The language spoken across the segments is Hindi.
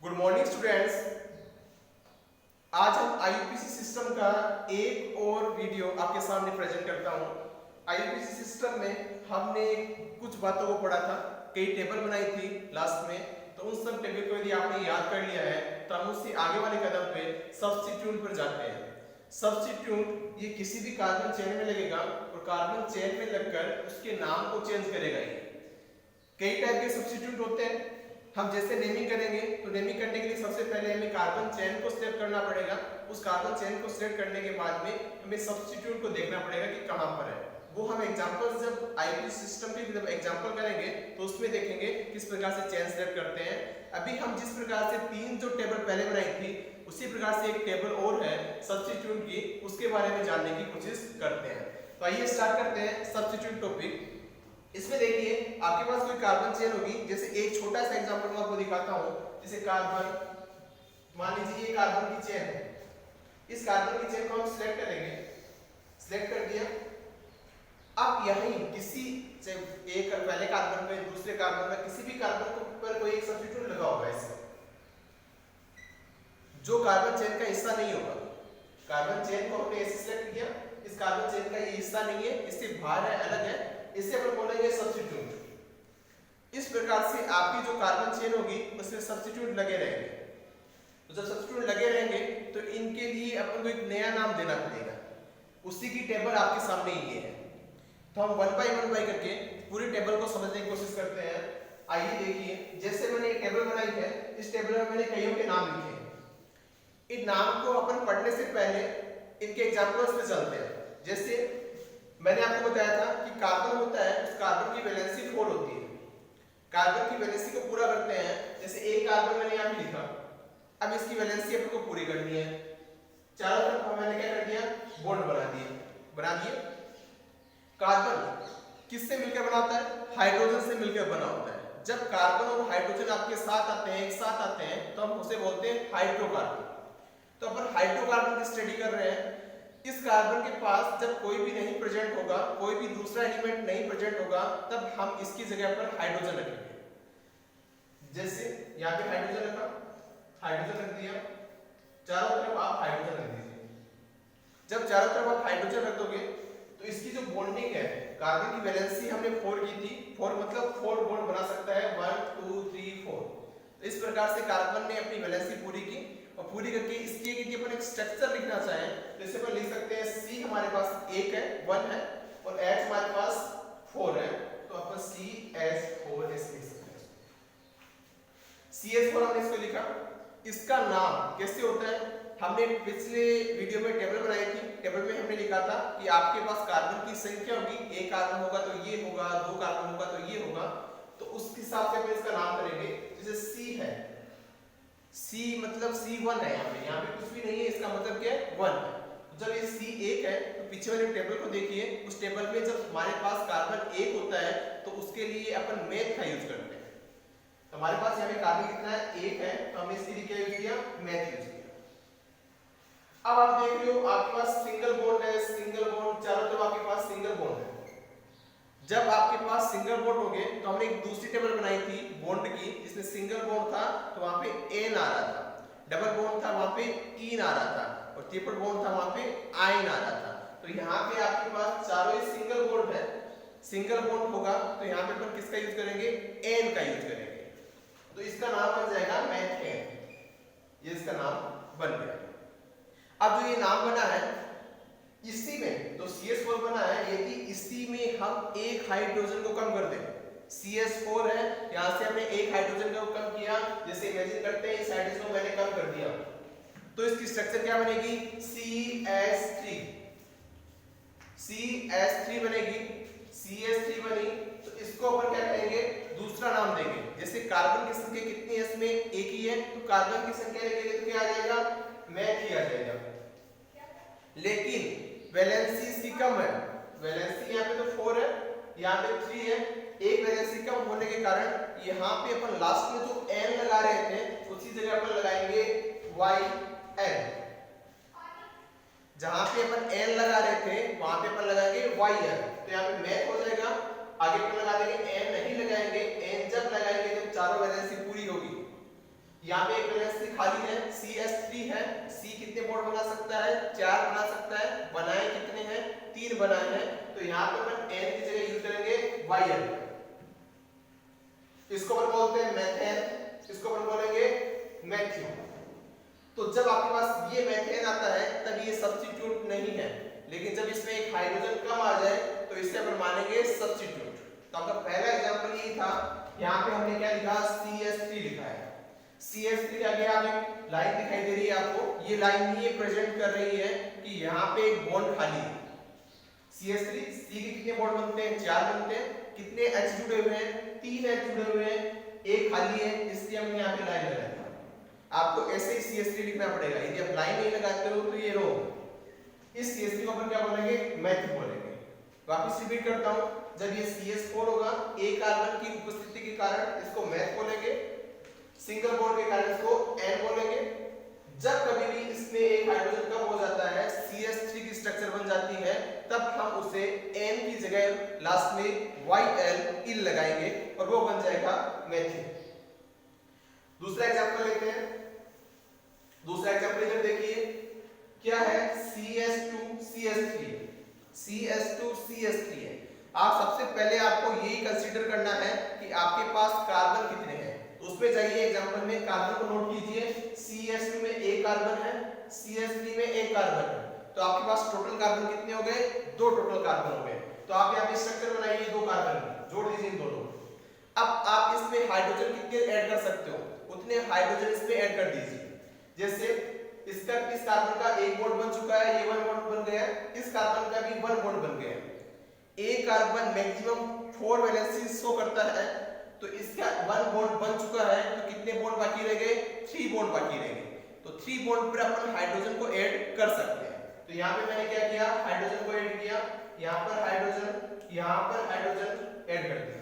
Good morning students. आज हम आईयूपीएसी सिस्टम का एक और वीडियो आपके सामने प्रेजेंट करता हूं। आईयूपीएसी सिस्टम में हमने कुछ बातों को पढ़ा था, कई टेबल बनाई थी लास्ट में, तो उन सब टेबल को यदि आपने याद कर लिया है तो हम उससे आगे वाले कदम पे सब्स्टिट्यूट पर जाते हैं। सब्स्टिट्यूट ये किसी भी कार्बन चेन में लगेगा और कार्बन चेन में लगकर उसके नाम को चेंज करेगा। ये कई टाइप के सब्स्टिट्यूट होते हैं। हम जैसे नेमिंग करेंगे तो नेमिंग करने के लिए सबसे पहले हमें कार्बन चेन को सिलेक्ट करना पड़ेगा। उस कार्बन चेन को सिलेक्ट करने के बाद में हमें सब्स्टिट्यूट को देखना पड़ेगा कि कहां पर है। वो हम एग्जांपल जब आईपीएसी सिस्टम के जब एग्जांपल करेंगे तो उसमें देखेंगे किस प्रकार से चेन सिलेक्ट करते हैं। अभी हम जिस प्रकार से तीन जो टेबल पहले बनाई थी उसी प्रकार से एक टेबल और है सब्स्टिट्यूट की, उसके बारे में जानने की कोशिश करते हैं। तो आइए स्टार्ट करते हैं सब्स्टिट्यूट टॉपिक। इसमें देखिए आपके पास कोई कार्बन चेन होगी, जैसे एक छोटा सा एग्जांपल मैं आपको दिखाता हूं। जैसे कार्बन, मान लीजिए ये कार्बन की चेन है। इस कार्बन की चेन को हम सिलेक्ट करेंगे, सिलेक्ट कर दिया। अब यहीं किसी एक पहले कार्बन पे दूसरे कार्बन पे किसी भी कार्बन पर कोई एक सब्स्टिट्यूट लगा होगा इससे, जो कार्बन चेन का हिस्सा नहीं होगा। कार्बन चेन को हमने ऐसे सिलेक्ट किया, इस कार्बन चेन का ये हिस्सा नहीं है, इससे बाहर है, अलग है, इसे अपन बोलेंगे सब्स्टिट्यूट। इस प्रकार से आपकी जो कार्बन चेन होगी उसमें सब्स्टिट्यूट लगे रहेंगे। तो जब सब्स्टिट्यूट लगे रहेंगे तो इनके लिए अपन को एक नया नाम देना पड़ेगा। उसी की टेबल आपके सामने ये है। तो हम वन बाय करके पूरी टेबल को समझने की कोशिश करते हैं। आइए देखिए, जैसे मैंने एक टेबल बनाई है, इस टेबल में मैंने कईयों के नाम लिखे हैं। इन नाम को अपन पढ़ने से पहले इनके एग्जांपल्स पे चलते हैं। जैसे मैंने आपको बताया था कि कार्बन होता है, उस कार्बन की वैलेंसी 4 होती है। कार्बन की वैलेंसी को पूरा करते हैं। जैसे एक कार्बन मैंने यहां पे लिखा, अब इसकी वैलेंसी अपन को पूरी करनी है। चारों तरफ मैंने क्या कर दिया, बॉन्ड बना दिए। कार्बन किससे मिलकर बना होता है, हाइड्रोजन से मिलकर बना होता है। जब कार्बन और हाइड्रोजन आपके साथ आते हैं, एक साथ आते हैं, तो हम उसे बोलते हैं हाइड्रोकार्बन। तो अपन हाइड्रोकार्बन की स्टडी कर रहे हैं। इस कार्बन के पास जब कोई भी नहीं प्रेजेंट होगा, कोई भी दूसरा एलिमेंट नहीं प्रेजेंट होगा, तब हम इसकी जगह पर हाइड्रोजन रखेंगे। जैसे यहाँ पे हाइड्रोजन रखा, हाइड्रोजन रख दिया, चारों तरफ आप हाइड्रोजन रख दीजिए। जब चारों तरफ आप हाइड्रोजन रख दोगे तो इसकी जो बॉन्डिंग है, कार्बन की वैलेंसी हमने 4 की थी, 4 मतलब 4 बॉन्ड बना सकता है, 1 2 3 4। तो इस प्रकार से कार्बन ने अपनी वैलेंसी पूरी की, और पूरी करके इसके यदि अपन एक स्ट्रक्चर लिखना चाहें तो इसे अपन लिख सकते हैं C हमारे पास 1 है, 1 है, और H हमारे पास 4 है, तो अपन CH4 ऐसे लिख सकते हैं। CH4 हमने इसको लिखा। इसका नाम कैसे होता है, हमने पिछले वीडियो में टेबल बनाई थी। टेबल में हमने लिखा था कि आपके पास कार्बन की संख्या होगी, एक कार्बन होगा तो ये होगा, दो कार्बन होगा तो ये होगा, तो उस हिसाब से अपन इसका नाम करेंगे। जैसे C है, C मतलब C1 है, यहाँ पे कुछ भी नहीं है, इसका मतलब क्या है, 1 है। तो जब ये C1 है तो पीछे वाले टेबल को देखिए, उस टेबल में जब हमारे पास कार्बन 1 होता है तो उसके लिए अपन मैथ का यूज करते हैं। तो हमारे पास यहाँ पे कार्बन कितना है, 1 है, तो हमने इसके लिए क्या यूज किया, मैथ यूज किया। अब आप देख रहे हो आपके पास सिंगल बॉन्ड है, सिंगल बॉन्ड, चारों तरफ आपके पास सिंगल बॉन्ड है। जब आपके पास सिंगल बॉन्ड हो गए तो हमने एक दूसरी टेबल बनाई थी बॉन्ड की, जिसमें सिंगल बॉन्ड था तो वहां पे एन आ रहा था, डबल बॉन्ड था वहां पे इन आ रहा था, और ट्रिपल बॉन्ड था वहां पे आइन आ रहा था। तो यहाँ पे आपके पास चारों ही सिंगल बॉन्ड है। सिंगल बॉन्ड होगा तो यहाँ पे अपन किसका यूज करेंगे, एन का यूज करेंगे। तो इसका नाम बन जाएगा मेथेन। ये इसका नाम बन गया। अब जो ये नाम बना है इसी में तो CH4 बना है, यदि इसी में हम एक हाइड्रोजन को कम कर दें, CH4 है, यहां से हमने एक हाइड्रोजन को कम किया, जैसे इमेजिन करते हैं इस हाइड्रोजन को मैंने कम कर दिया, तो इसकी स्ट्रक्चर क्या बनेगी, CH3। CH3 बनेगी, CH3 बनी तो इसको अपन क्या करेंगे, दूसरा नाम देंगे। जैसे कार्बन की संख्या कितनी है, इसमें एक ही है, तो कार्बन की संख्या लिखेंगे तो क्या आ जाएगा, मैथ ही आ जाएगा। लेकिन वैलेंसी इसकी कम है, वैलेंसी यहाँ पे तो 4 है, यहाँ पे 3 है, एक वैलेंसी कम होने के कारण यहाँ पे अपन लास्ट में जो n लगा रहे थे उसी जगह पर लगाएंगे yn। जहां पे अपन n लगा रहे थे वहां पे अपन लगाएंगे yn, तो यहाँ पे मैथ हो जाएगा। आगे अपन लगा देंगे n नहीं लगाएंगे, n जब लगाएंगे जब चारों वैलेंसी पूरी होगी, यहाँ पे एक वैलेंसी खाली है, CH3 है। C कितने बॉन्ड बना सकता है? 4 बना सकता है। बनाए कितने हैं? 3 बनाए हैं। तो यहाँ पे अपन N की जगह यूज करेंगे YL। इसको अपन बोलते हैं मेथेन, इसको अपन बोलेंगे मैथ्यू। तो जब आपके पास ये मेथेन आता है तब ये सब्स्टिट्यूट नहीं है, लेकिन जब इसमें एक हाइड्रोजन कम आ जाए तो इसे अपन मानेंगे सब्स्टिट्यूट। तो आपका पहला एग्जांपल ये था, यहाँ पे हमने क्या लिखा? CH3 लिखा है। CH3 के आगे आप एक लाइन दिखाई दे रही है आपको, ये लाइन ये प्रेजेंट कर रही है कि यहाँ पे एक बॉन्ड खाली है। CH3 C के कितने बॉन्ड बनते हैं? 4 बनते हैं। कितने H जुड़े हुए हैं? 3 H जुड़े हुए हैं, एक खाली है, इसलिए हमने यहाँ पे लाइन लगाई। आपको ऐसे ही CH3 लिखना पड़ेगा, यदि आप लाइन नहीं लगाते हो तो ये रो। इस CH3 को अपन क्या बोलेंगे? मैथ बोलेंगे। वापस रिपीट करता हूँ, जब ये CH4 होगा, एक कार्बन की उपस्थिति के कारण इसको मैथ बोलेंगे, सिंगल बॉन्ड के कारण इसको N बोलेंगे। जब कभी भी इसमें एक हाइड्रोजन कम हो जाता है, CH3 की स्ट्रक्चर बन जाती है, तब हम उसे N की जगह लास्ट में YL इल लगाएंगे और वो बन जाएगा मैथ्यू। दूसरा एग्जांपल लेते हैं। दूसरा एग्जांपल इधर देखिए, क्या है? CH2CH3 CH2CH3 है। आप सबसे पहले आपको यही कंसीडर करना है कि आपके पास कार्बन कितने हैं। तो उस पे जाइए, एग्जांपल में कार्बन को नोट कीजिए। CH2 में एक कार्बन है, CH3 में एक कार्बन है, तो आपके पास टोटल कार्बन कितने हो गए? 2 टोटल कार्बन हो गए। तो आप यहाँ पे स्ट्रक्चर बनाइए 2 कार्बन, जोड़ दीजिए इन दोनों। अब आप इसमें हाइड्रोजन कितने ऐड कर सकते हो, उतने हाइड्रोजन इसमें ऐड कर दीजिए। जैसे इसका इस कार्बन का एक बॉन्ड बन चुका है, ये 1 बॉन्ड बन गया, इस कार्बन का भी 1 बॉन्ड बन गया। एक कार्बन मैक्सिमम 4 वैलेंसी शो करता है, तो इसका 1 बॉन्ड बन चुका है, तो कितने बॉन्ड बाकी रह गए? 3 बॉन्ड बाकी रह गए। तो 3 बॉन्ड पर अपन हाइड्रोजन को ऐड कर सकते हैं। तो यहाँ पे मैंने क्या किया? हाइड्रोजन को ऐड किया, यहाँ पर हाइड्रोजन, यहाँ पर हाइड्रोजन ऐड कर दिया।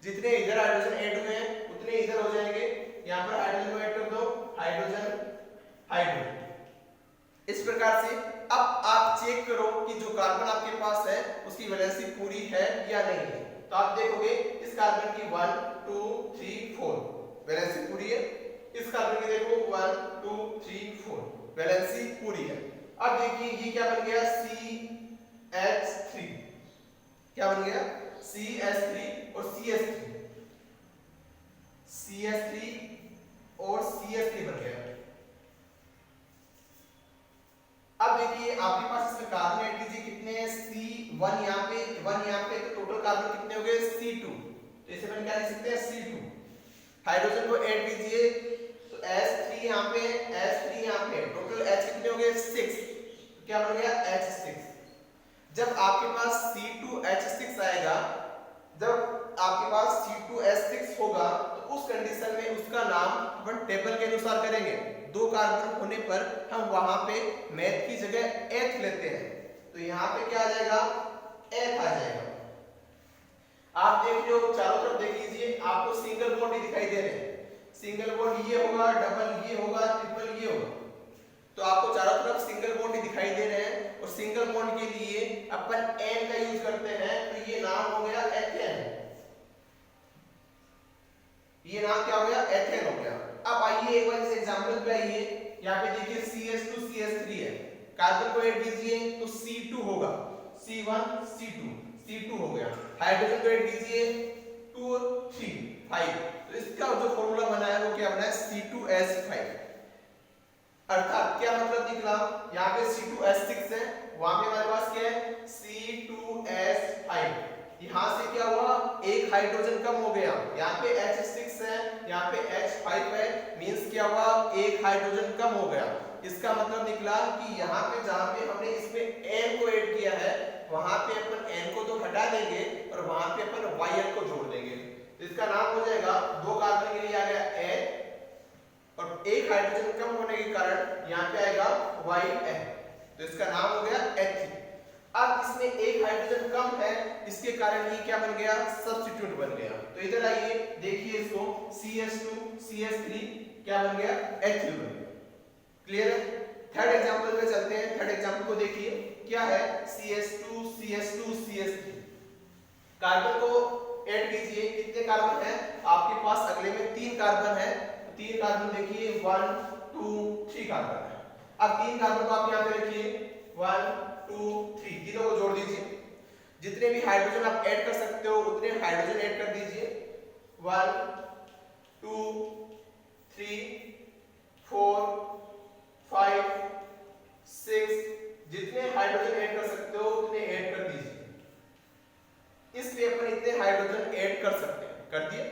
जितने इधर हाइड्रोजन ऐड हुए हैं उतने इधर हो जाएंगे। यहाँ पर हाइड्रोजन को ऐड कर दो, हाइड्रोजन हाइड्रोजन। इस प्रकार से अब आप चेक करो कि जो कार्बन आपके पास है उसकी वैलेंसी पूरी है या नहीं है। तो आप देखोगे इस कार्बन की 1 2 3 4 वैलेंसी पूरी है, इस कार्बन की देखो 1 2 3 4 वैलेंसी पूरी है। अब देखिए ये क्या बन गया? CH3। क्या बन गया? CH3 और CH3, CH3 और CH3 बन गया। अब देखिए आपके पास इसमें कार्बन ऐड कीजिए, कितने? C1 यहाँ पे, 1 यहाँ पे, तो टोटल कार्बन कितने हो गए? C2। तो इसे अपन क्या लिख सकते हैं? C2। हाइड्रोजन को ऐड कीजिए, तो S3 यहाँ पे, S3 यहाँ पे, टोटल H कितने हो गए? 6। तो क्या बन गया? H6। जब आपके पास C2H6 आएगा, जब आपके पास C2H6 होगा, तो उस कंडीशन में उसका नाम अपन टेबल के अनुसार करेंगे। 2 कार्बन होने पर हम वहां पे मैथ की जगह एथ लेते हैं, तो यहाँ पे क्या आ जाएगा? एथ आ जाएगा। आप देख लो, चारों तरफ देख लीजिए, आपको सिंगल बॉन्ड ही दिखाई दे रहे हैं। सिंगल बॉन्ड ये होगा, डबल ये होगा, ट्रिपल ये होगा, तो आपको चारों तरफ सिंगल बॉन्ड ही दिखाई दे रहे हैं। और सिंगल बॉन्ड के लिए अपन एन का यूज करते हैं, तो ये नाम हो गया एथेन। ये नाम क्या हो गया? एथेन हो गया। अब आइए एक बार इस एग्जांपल पे आइए, यहाँ पे देखिए CH2 CH3 है, कार्बन को ऐड कीजिए तो C2 होगा, C1 C2 C2 हो गया। हाइड्रोजन को ऐड कीजिए 2 3 5, तो इसका जो फॉर्मूला बना है वो क्या बना है? C2H5। अर्थात क्या मतलब निकला? यहाँ पे C2H6 है, वहां पे हमारे पास क्या है? C2H5। यहाँ से क्या हुआ? एक हाइड्रोजन कम हो गया, यहाँ पे H6 है, यहाँ पे H5 है, मींस क्या हुआ? एक हाइड्रोजन कम हो गया। इसका मतलब निकला कि यहाँ पे जहाँ पे हमने इसमें N को ऐड किया है, वहां पे अपन N को तो हटा देंगे और वहां पे अपन YL को जोड़ देंगे। इसका नाम हो जाएगा, 2 कार्बन के लिए आ गया N और एक हाइड्रोजन कम होने के कारण यहाँ पे आएगा YN, तो इसका नाम हो गया H। अब इसमें एक हाइड्रोजन कम है, इसके कारण ये क्या बन गया? सब्स्टिट्यूट बन गया। तो इधर आइए देखिए इसको, CH2 CH3 क्या बन गया? H बन गया। क्लियर है? थर्ड एग्जांपल पे चलते हैं। थर्ड एग्जांपल को देखिए, क्या है? CH2 CH2 CH3। कार्बन को ऐड कीजिए, कितने कार्बन है आपके पास? अगले में 3 कार्बन है, 3 कार्बन देखिए 1 2 3 कार्बन है। अब 3 कार्बन को आप यहां पे रखिए 1 2 3 तीनों को जोड़ दीजिए। जितने भी हाइड्रोजन आप ऐड कर सकते हो उतने हाइड्रोजन ऐड कर दीजिए। 1 2 3 4 5 6 जितने हाइड्रोजन ऐड कर सकते हो उतने ऐड कर दीजिए। इस पे अपन इतने हाइड्रोजन ऐड कर सकते हैं, कर दिए।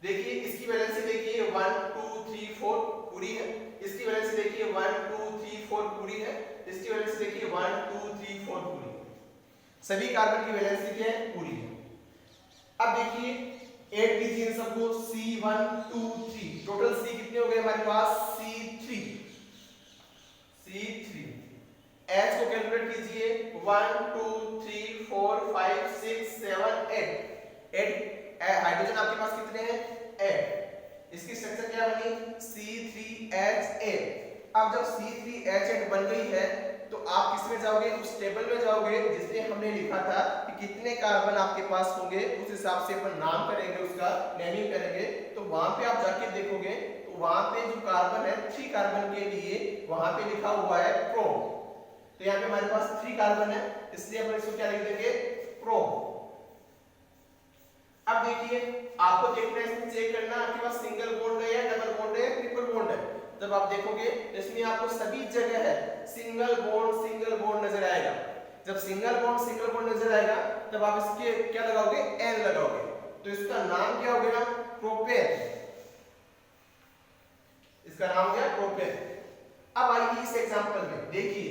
देखिए इसकी वैलेंसी देखिए 1 2 3 4 पूरी है। इसकी वैलेंसी देखिए 1 2 3 4 पूरी है। इसकी वैलेंसी देखिए 1 2 3 4 पूरी है। सभी कार्बन की वैलेंसी क्या है? पूरी है। अब देखिए ऐड कीजिए इन सबको C1 2 3 टोटल C कितने हो गए हमारे पास? C3 H को कैलकुलेट कीजिए 1 2 3 4 5 6 7 8 हाइड्रोजन आपके पास कितने हैं? 8। इसकी स्ट्रक्चर क्या बनी? C3H8। अब जब C3H8 बन गई है तो आप किस में जाओगे? उस टेबल में जाओगे जिसमें हमने लिखा था कि कितने कार्बन आपके पास होंगे, उस हिसाब से अपन नाम करेंगे, उसका नेमिंग करेंगे। तो वहां पे आप जाके देखोगे तो वहां पे जो कार्बन है 3 कार्बन के लिए वहां पे लिखा हुआ है प्रो। तो यहाँ पे हमारे पास 3 कार्बन है, इसलिए अपन इसको क्या लिख देंगे? प्रो। अब देखिए आपको देखना है, इसमें चेक करना आपके पास सिंगल बॉन्ड है या डबल बॉन्ड है या ट्रिपल बॉन्ड है। जब आप देखोगे इसमें आपको सभी जगह है सिंगल बॉन्ड नजर आएगा। जब सिंगल बॉन्ड नजर आएगा तब आप इसके क्या लगाओगे? एन लगाओगे। तो इसका नाम क्या हो गया? प्रोपेन। इसका नाम क्या? प्रोपेन। अब आइए इस एग्जांपल में देखिए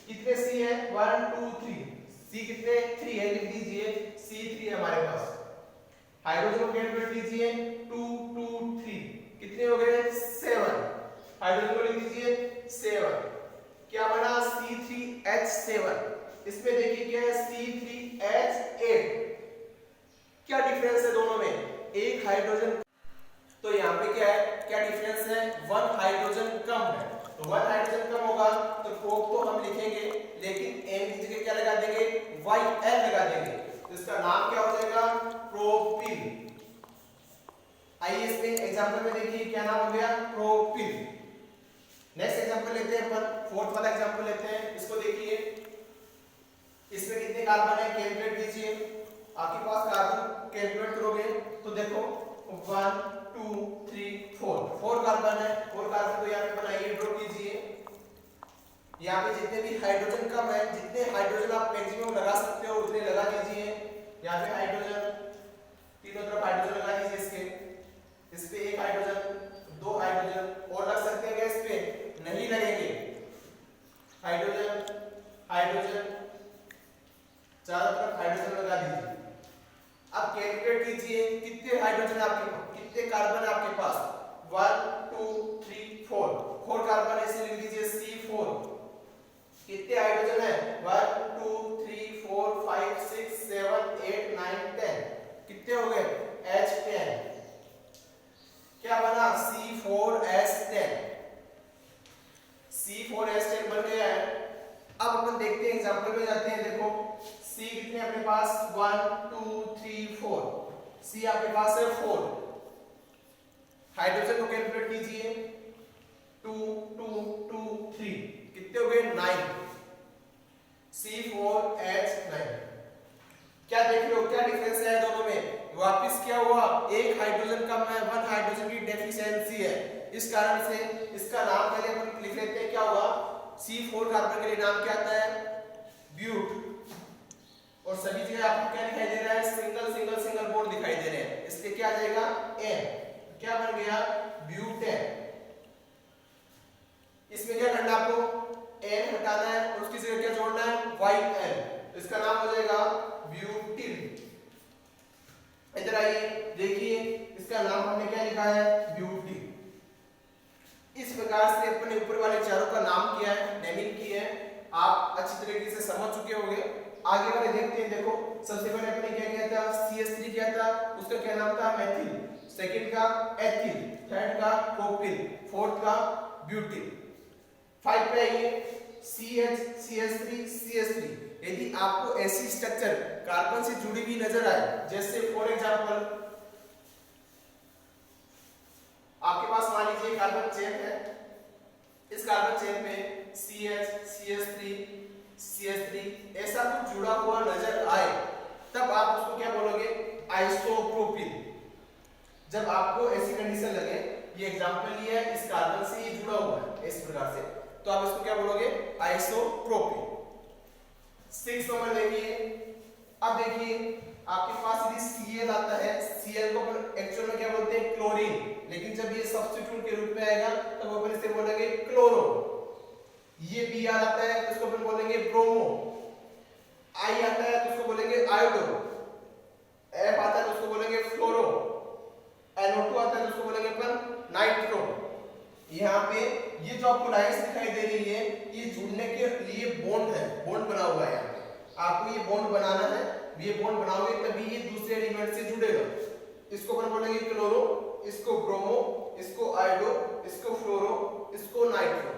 कितने सी है? 1 2 3 सी कितने? 3 है, लिख दीजिए C3 है हमारे पास। हाइड्रोजन को कैलकुलेट कीजिए 2 2 3 कितने हो गए? 7। हाइड्रोजन को लिख दीजिए 7। क्या बना? C3H7। इसमें देखिए क्या है? C3H8। क्या डिफरेंस है दोनों में? एक हाइड्रोजन। तो यहाँ पे क्या है? क्या डिफरेंस है? 1 हाइड्रोजन कम है। तो 1 हाइड्रोजन कम होगा तो प्रोप तो हम लिखेंगे, लेकिन एन की जगह क्या लगा देंगे? YL लगा देंगे। तो इसका नाम क्या हो जाएगा? प्रोपिल। आइए इसमें एग्जांपल में देखिए क्या नाम हो गया? प्रोपिल। नेक्स्ट एग्जांपल लेते हैं अपन, फोर्थ वाला एग्जांपल लेते हैं। इसको देखिए इसमें कितने कार्बन है? कैलकुलेट कीजिए। आपके पास कार्बन कैलकुलेट करोगे तो देखो 1 2 3 4 कार्बन है। 4 कार्बन को यहाँ पे बनाइए, ड्रॉ कीजिए। यहाँ पे जितने भी हाइड्रोजन कम है, जितने हाइड्रोजन आप मैक्सिमम लगा सकते हो उतने लगा दीजिए। यहाँ पे हाइड्रोजन तीनों तरफ हाइड्रोजन लगा दीजिए। इस पे एक हाइड्रोजन, 2 हाइड्रोजन और लग सकते हैं क्या? इस पे नहीं लगेंगे। हाइड्रोजन चारों तरफ हाइड्रोजन लगा दीजिए। अब कैलकुलेट कीजिए कितने हाइड्रोजन आपके पास, कितने कार्बन है आपके पास? 1 2 3 4 कार्बन है, इसे लिख दीजिए C4। कितने हाइड्रोजन है? 1 2 3 4 5 6 7 8 9 10 कितने हो गए? H10। क्या बना? C4H10 बन गया है। अब अपन देखते हैं एग्जांपल में जाते हैं। देखो C कितने अपने पास? 1 2 3 4 C आपके पास है 4। हाइड्रोजन को कैलकुलेट कीजिए 2 2 2 3 कितने हो गए? 9। C4H9। क्या देख रहे हो? क्या डिफरेंस है दोनों में? वापिस क्या हुआ? एक हाइड्रोजन कम है, 1 हाइड्रोजन की डेफिशिएंसी है। इस कारण से इसका नाम पहले अपन लिख लेते हैं। क्या हुआ? C4 कार्बन के लिए नाम क्या आता है? ब्यूट। और सभी जगह आपको क्या दिखाई दे रहा है? सिंगल बॉन्ड दिखाई दे रहे हैं, इसलिए क्या आ जाएगा? N। क्या बन गया? ब्यूटेन। इसमें क्या करना है आपको? N हटाना है और उसकी जगह क्या जोड़ना है? YL। तो इसका नाम हो जाएगा ब्यूटिल। इधर आइए देखिए इसका नाम हमने क्या लिखा है? ब्यूटिल। इस प्रकार से अपने ऊपर वाले चारों का नाम किया है, नेमिंग की है। आप अच्छी तरीके से समझ चुके होंगे। आगे वाले देखते हैं। देखो सबसे पहले अपने क्या किया था? CH3 किया था, उसका क्या नाम था? मेथिल। सेकंड का एथिल, थर्ड का प्रोपिल, फोर्थ का ब्यूटिल। 5 पे आइए CH CH3 CH3। यदि आपको ऐसी स्ट्रक्चर कार्बन से जुड़ी हुई नजर आए, जैसे फॉर एग्जांपल आपके पास मान लीजिए कार्बन चेन है, इस कार्बन चेन में CH, CH3, CH3 ऐसा कुछ जुड़ा हुआ नजर आए, तब आप उसको क्या बोलोगे? आइसोप्रोपिल। जब आपको ऐसी कंडीशन लगे, ये एग्जांपल लिया है, इस कार्बन से ये जुड़ा हुआ है इस प्रकार से, तो आप इसको क्या बोलोगे? आइसोप्रोपिल। 6 नंबर देखिए, अब देखिए आपके पास यदि Cl आता है, Cl को अपन एक्चुअल में क्या बोलते हैं? क्लोरीन, लेकिन जब ये सब्स्टिट्यूट के रूप में आएगा तब अपन इसे बोलेंगे क्लोरो। ये Br आता है तो इसको अपन बोलेंगे ब्रोमो, I आता है तो इसको बोलेंगे आयोडो, F आता है तो उसको बोलेंगे फ्लोरो, NO2 आता है तो उसको बोलेंगे अपन नाइट्रो। यहाँ पे ये जो आपको लाइंस दिखाई दे रही है, ये जुड़ने के लिए बॉन्ड है, बॉन्ड बना हुआ है। यहाँ पे आपको ये बॉन्ड बनाना है, ये बॉन्ड बनाओगे तभी ये दूसरे एलिमेंट से जुड़ेगा। इसको अपन बोलेंगे क्लोरो, इसको ब्रोमो, इसको आयोडो, इसको फ्लोरो, इसको नाइट्रो।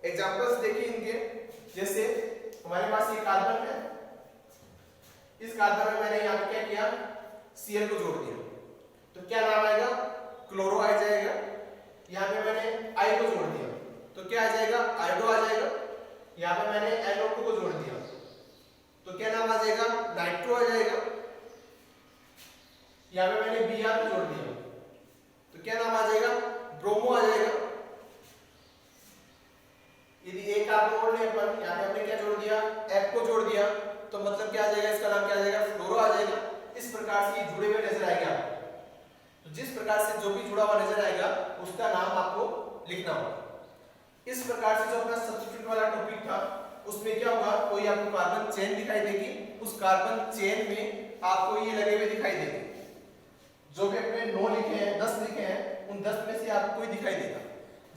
एग्जांपल्स देखिए इनके, जैसे हमारे पास ये कार्बन है, इस कार्बन में मैंने यहाँ पे क्या किया? Cl को जोड़ दिया, तो क्या नाम आएगा? क्लोरो आ जाएगा। यहाँ पे मैंने I को जोड़ दिया तो क्या आ जाएगा? आयोडो आ जाएगा। यहाँ पे मैंने NO2 को जोड़ दिया तो क्या नाम आ जाएगा? नाइट्रो आ जाएगा। यहाँ पे मैंने Br को जोड़ दिया तो क्या नाम आ जाएगा? ब्रोमो आ जाएगा। यदि एक कार्बन और ले अपन, यहाँ पे हमने क्या जोड़ दिया? F को जोड़ दिया तो मतलब क्या आ जाएगा? इसका नाम क्या आ जाएगा? फ्लोरो आ जाएगा। इस प्रकार से जुड़े हुए नजर आएंगे आपको। तो जिस प्रकार से जो भी जुड़ा हुआ नजर आएगा उसका नाम आपको लिखना होगा। इस प्रकार से जो अपना सब्स्टिट्यूट वाला टॉपिक था उसमें क्या होगा? कोई आपको कार्बन चेन दिखाई देगी, उस कार्बन चेन में आपको ये लगे हुए दिखाई देंगे। जो भी अपने 9 लिखे हैं, 10 लिखे हैं, उन 10 में से आपको ही दिखाई देगा।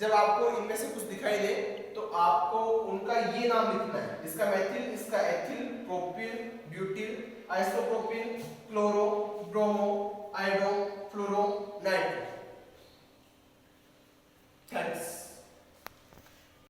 जब आपको इनमें से कुछ दिखाई दे तो आपको उनका ये नाम लिखना है, इसका मैथिल, इसका ethyl, propyl, butyl, isopropyl, chloro, bromo, iodo,